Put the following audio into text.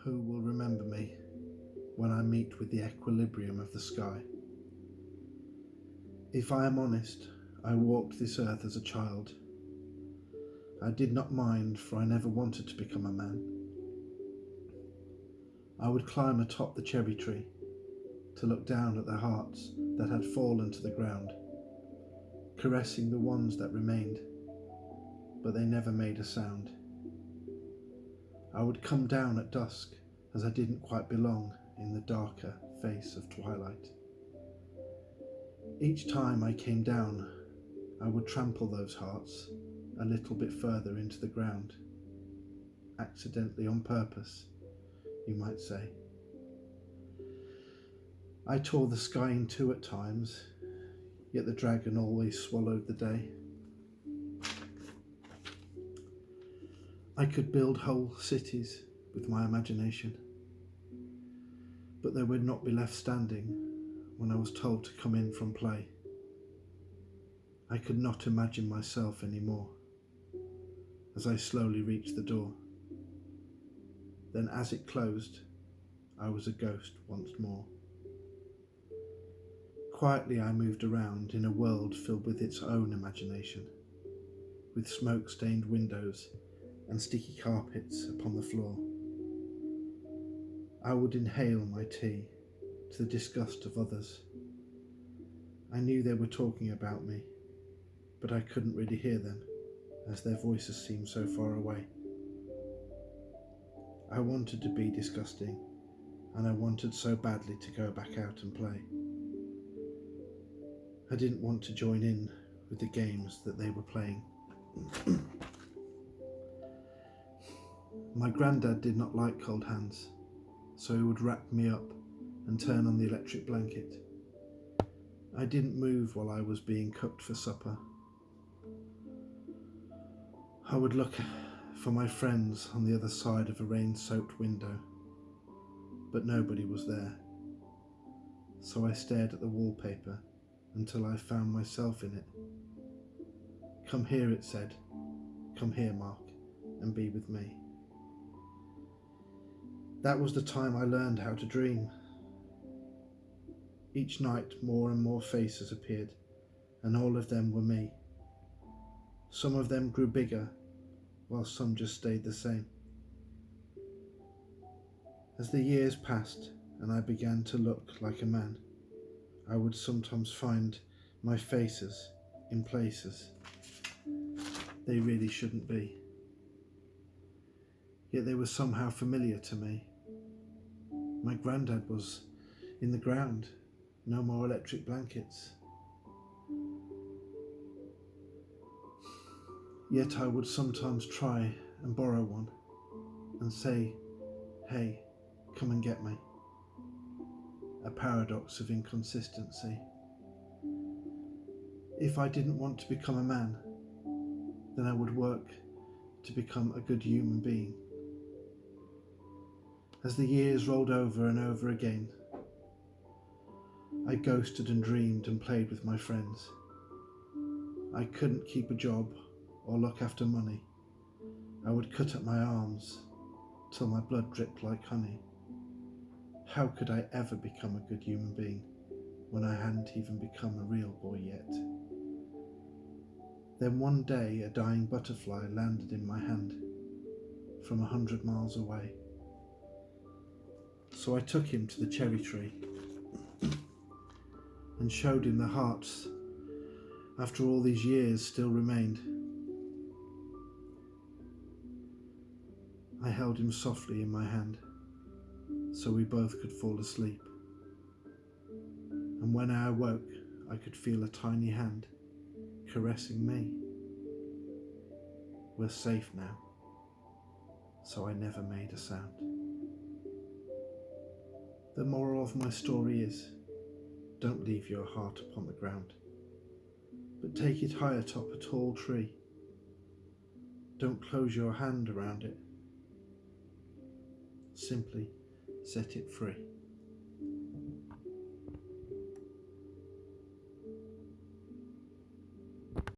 Who will remember me when I meet with the equilibrium of the sky? If I am honest, I walked this earth as a child. I did not mind, for I never wanted to become a man. I would climb atop the cherry tree to look down at the hearts that had fallen to the ground, caressing the ones that remained, but they never made a sound. I would come down at dusk, as I didn't quite belong in the darker face of twilight. Each time I came down, I would trample those hearts a little bit further into the ground, accidentally, on purpose, you might say. I tore the sky in two at times, yet the dragon always swallowed the day. I could build whole cities with my imagination, but they would not be left standing when I was told to come in from play. I could not imagine myself anymore as I slowly reached the door. Then as it closed, I was a ghost once more. Quietly I moved around in a world filled with its own imagination, with smoke-stained windows and sticky carpets upon the floor. I would inhale my tea to the disgust of others. I knew they were talking about me, but I couldn't really hear them, as their voices seemed so far away. I wanted to be disgusting, and I wanted so badly to go back out and play. I didn't want to join in with the games that they were playing. My granddad did not like cold hands, so he would wrap me up and turn on the electric blanket. I didn't move while I was being cooked for supper. I would look for my friends on the other side of a rain-soaked window, but nobody was there. So I stared at the wallpaper until I found myself in it. "Come here," it said. "Come here, Mark, and be with me." That was the time I learned how to dream. Each night more and more faces appeared, and all of them were me. Some of them grew bigger, while some just stayed the same. As the years passed and I began to look like a man, I would sometimes find my faces in places they really shouldn't be. Yet they were somehow familiar to me. My granddad was in the ground, no more electric blankets. Yet I would sometimes try and borrow one and say, "Hey, come and get me." A paradox of inconsistency. If I didn't want to become a man, then I would work to become a good human being. As the years rolled over and over again, I ghosted and dreamed and played with my friends. I couldn't keep a job or look after money. I would cut up my arms till my blood dripped like honey. How could I ever become a good human being when I hadn't even become a real boy yet? Then one day a dying butterfly landed in my hand from 100 miles away. So I took him to the cherry tree and showed him the hearts after all these years still remained. I held him softly in my hand so we both could fall asleep. And when I awoke, I could feel a tiny hand caressing me. We're safe now, so I never made a sound. The moral of my story is, don't leave your heart upon the ground, but take it high atop a tall tree. Don't close your hand around it. Simply set it free.